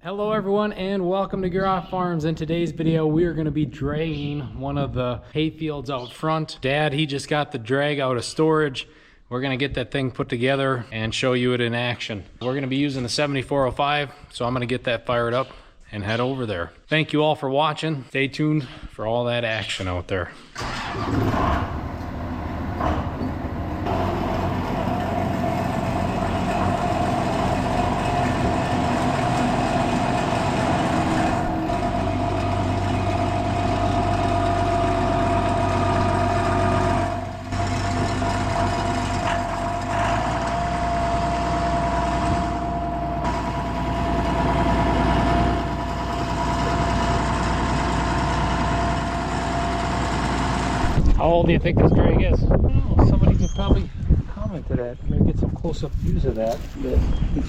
Hello everyone and welcome to Gierok Farms. In today's video we are going to be dragging one of the hay fields out front. Dad, he just got the drag out of storage. We're going to get that thing put together and show you it in action. We're going to be using the 7405, so I'm going to get that fired up and head over there. Thank you all for watching. Stay tuned for all that action out there. How old do you think this drag is? I don't know, somebody could probably comment to that. Maybe get some close-up views of that. The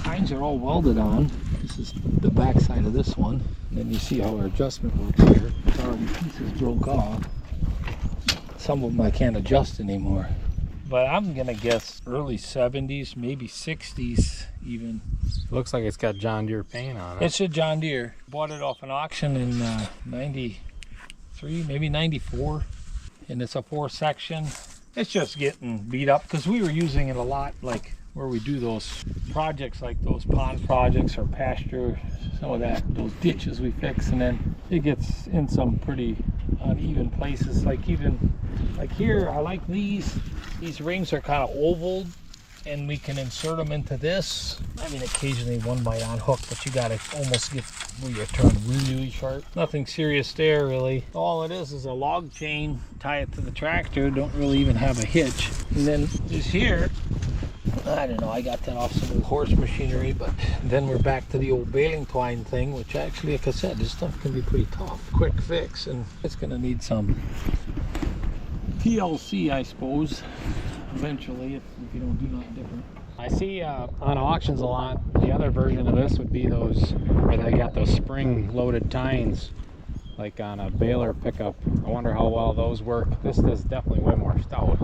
tines are all welded on. This is the back side of this one. And then you see how our adjustment works here. Already pieces broke off. Some of them I can't adjust anymore. But I'm gonna guess early 70s, maybe 60s even. Looks like it's got John Deere paint on it. It's a John Deere. Bought it off an auction in 93, maybe 94. And it's a 4-section. It's just getting beat up because we were using it a lot, like where we do those projects, like those pond projects or pasture, some of that, those ditches we fix, and then it gets in some pretty uneven places. Like even like here, I like these rings are kind of oval, and we can insert them into this. I mean, occasionally one might unhook, but you gotta almost get where you turn really sharp. Nothing serious there, really. All it is a log chain, tie it to the tractor, don't really even have a hitch. And then this here, I don't know, I got that off some old horse machinery, but then we're back to the old baling twine thing, which actually, like I said, this stuff can be pretty tough. Quick fix, and it's gonna need some TLC, I suppose, eventually, if you don't do nothing different. I see on auctions a lot, the other version of this would be those where they got those spring loaded tines, like on a baler pickup. I wonder how well those work. This is definitely way more stout.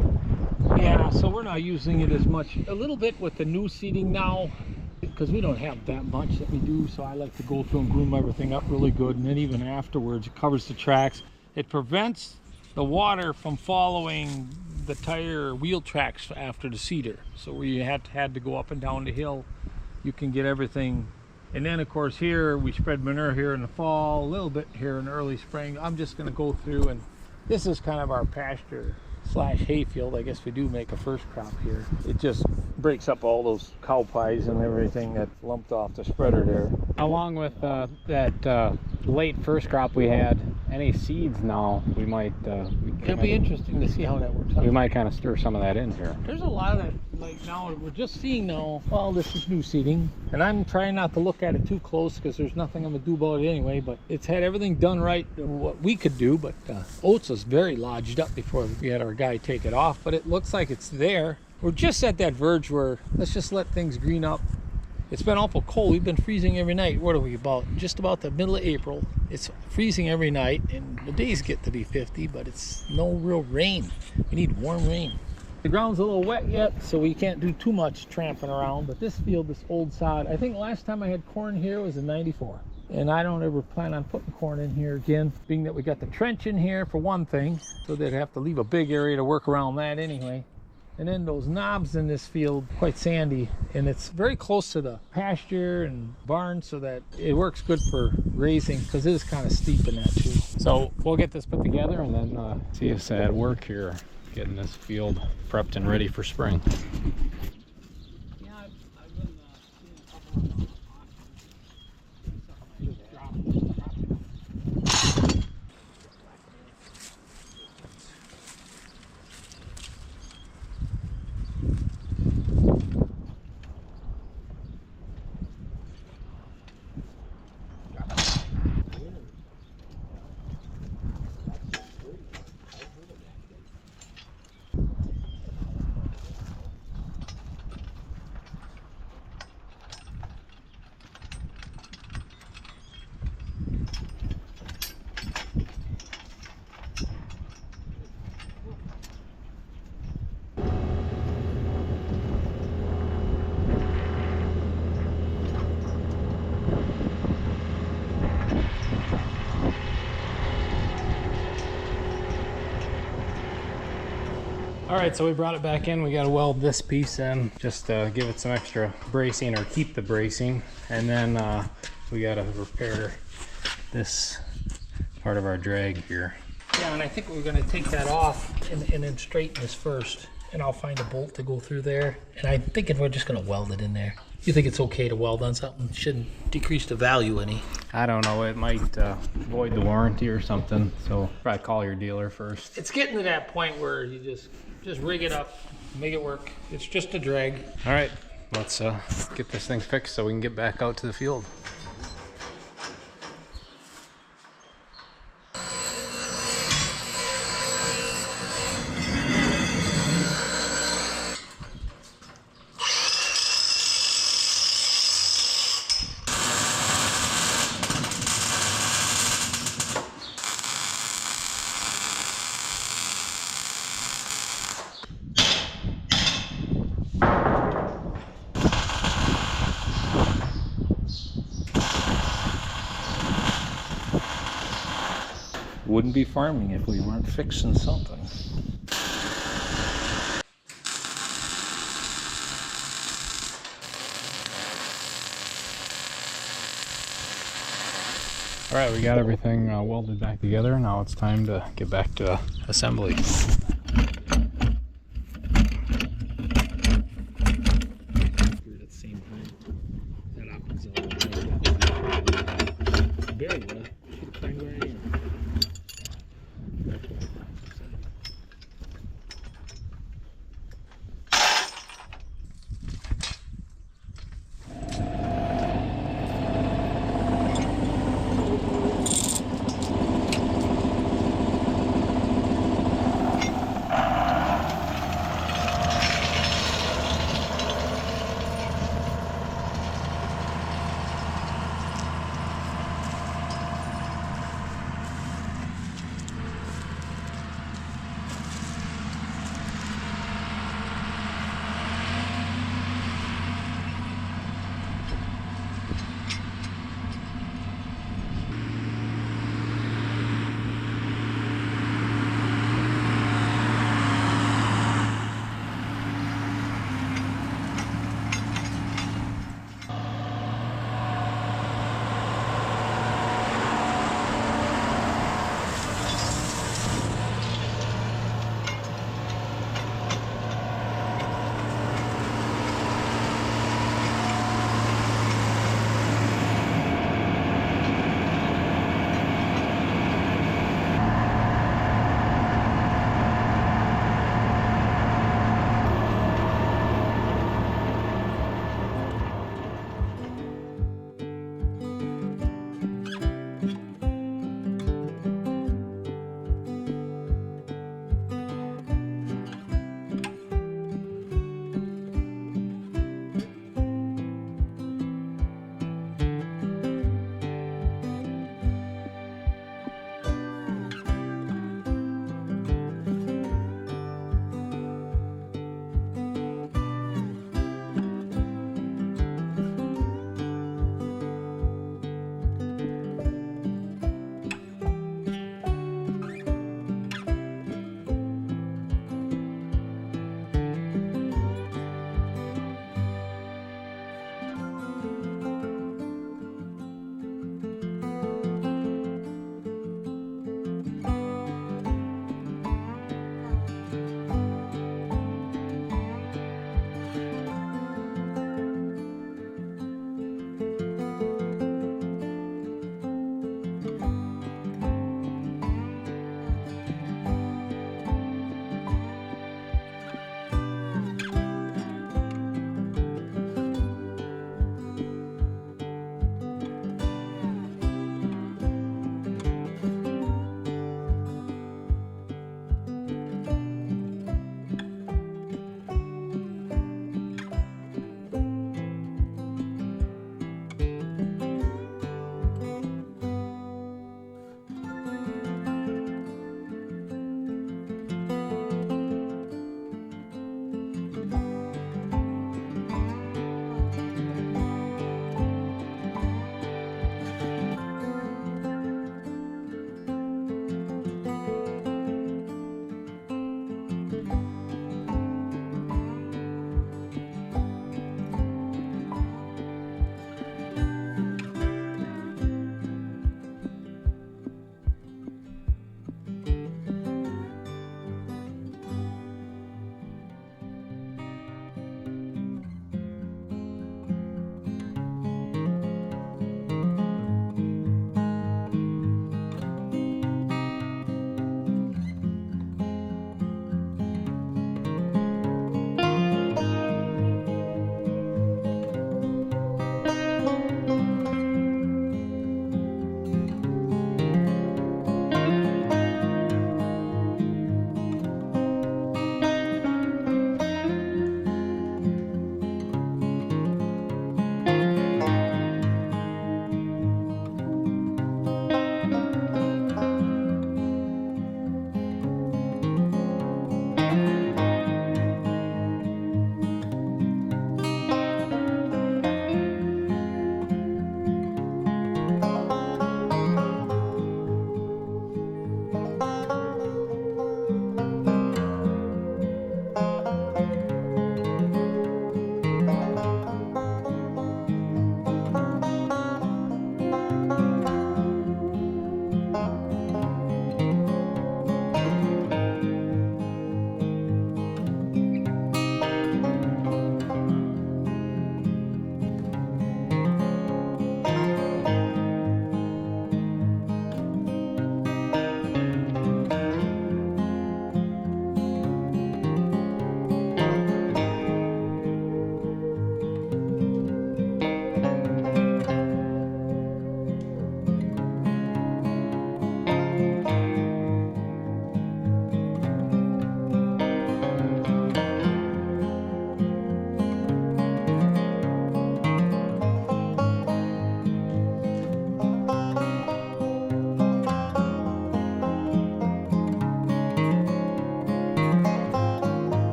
Yeah, so we're not using it as much. A little bit with the new seeding now, because we don't have that much that we do, so I like to go through and groom everything up really good, and then even afterwards it covers the tracks. It prevents the water from following the tire wheel tracks after the seeder, so where you had to go up and down the hill, you can get everything. And then of course here we spread manure here in the fall, a little bit here in early spring. I'm just going to go through, and this is kind of our pasture slash hayfield. I guess we do make a first crop here. It just breaks up all those cow pies and everything that lumped off the spreader there. Along with that late first crop we had, any seeds now, we might It'll be interesting to see how that works out. we might kind of stir some of that in here. There's a lot of that, like now we're just seeing now, well, this is new seeding, and I'm trying not to look at it too close because there's nothing I'm gonna do about it anyway, but it's had everything done right what we could do. But oats was very lodged up before we had our guy take it off, but it looks like it's there. We're just at that verge where let's just let things green up. It's been awful cold. We've been freezing every night. What are we, about just about the middle of April? It's freezing every night, and the days get to be 50, but it's no real rain. We need warm rain. The ground's a little wet yet, so we can't do too much tramping around, but this field, this old sod, I think last time I had corn here was in 94. And I don't ever plan on putting corn in here again, being that we got the trench in here for one thing, so they'd have to leave a big area to work around that anyway. And then those knobs in this field, quite sandy, and it's very close to the pasture and barn, so that it works good for grazing, because it is kind of steep in that too. So we'll get this put together and then see if it's at work here, getting this field prepped and ready for spring. Yeah, I've been seeing a couple of All right, so we brought it back in. We got to weld this piece in, just to give it some extra bracing or keep the bracing. And then we got to repair this part of our drag here. Yeah, and I think we're gonna take that off and then straighten this first. And I'll find a bolt to go through there. And I'm thinking we're just gonna weld it in there. You think it's okay to weld on something? Shouldn't decrease the value any. I don't know, it might void the warranty or something. So probably call your dealer first. It's getting to that point where you just rig it up, make it work. It's just a drag. All right, let's get this thing fixed so we can get back out to the field. Wouldn't be farming if we weren't fixing something. All right, we got everything welded back together. Now it's time to get back to assembly.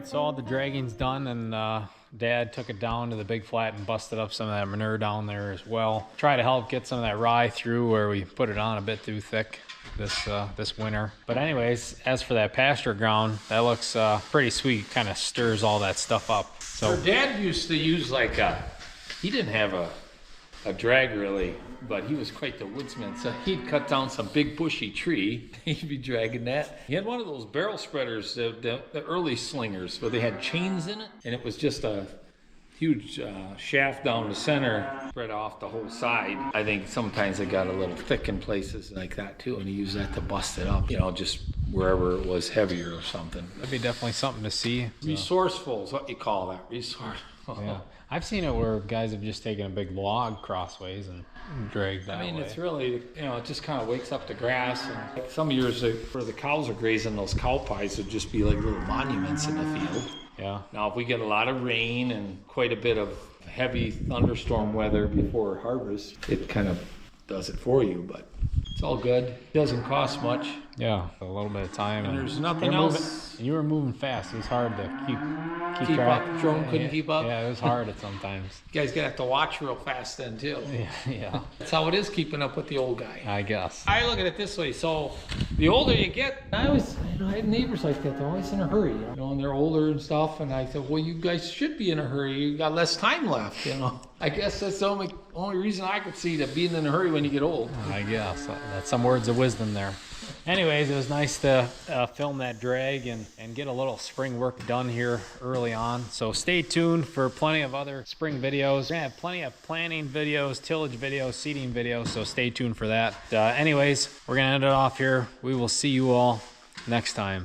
so all the dragging's done, and Dad took it down to the big flat and busted up some of that manure down there as well. Try to help get some of that rye through where we put it on a bit too thick this winter. But anyways, as for that pasture ground, that looks pretty sweet. Kind of stirs all that stuff up. So Our dad used to use like he didn't have a drag really, but he was quite the woodsman. So he'd cut down some big bushy tree. He'd be dragging that. He had one of those barrel spreaders, the early slingers, where they had chains in it, and it was just a huge shaft down the center, spread off the whole side. I think sometimes it got a little thick in places like that too, and he used that to bust it up, you know, just wherever it was heavier or something. that'd be definitely something to see. Resourceful is what you call that, resourceful. Yeah, I've seen it where guys have just taken a big log crossways and dragged that I mean, way. it's really, you know, it just kind of wakes up the grass. And like some years where the cows are grazing, those cow pies would just be like little monuments in the field. Yeah. Now, if we get a lot of rain and quite a bit of heavy thunderstorm weather before harvest, it kind of does it for you, but it's all good. It doesn't cost much. Yeah, a little bit of time. And there's nothing you're else. You were moving fast. It was hard to keep Keep track. up. Drone couldn't keep up. Yeah, it was hard at sometimes. You guys gotta have to watch real fast then too. Yeah, That's how it is keeping up with the old guy. I guess. I look at it this way, so the older you get, I always, you know, I had neighbors like that, they're always in a hurry, you know, and they're older and stuff, and I said, well, you guys should be in a hurry, you got less time left, you know. I guess that's the only reason I could see that being in a hurry when you get old. I guess. That's some words of wisdom there. Anyways, it was nice to film that drag and get a little spring work done here early on. So stay tuned for plenty of other spring videos. We're gonna have plenty of planting videos, tillage videos, seeding videos, so stay tuned for that. Anyways, we're gonna end it off here. We will see you all next time.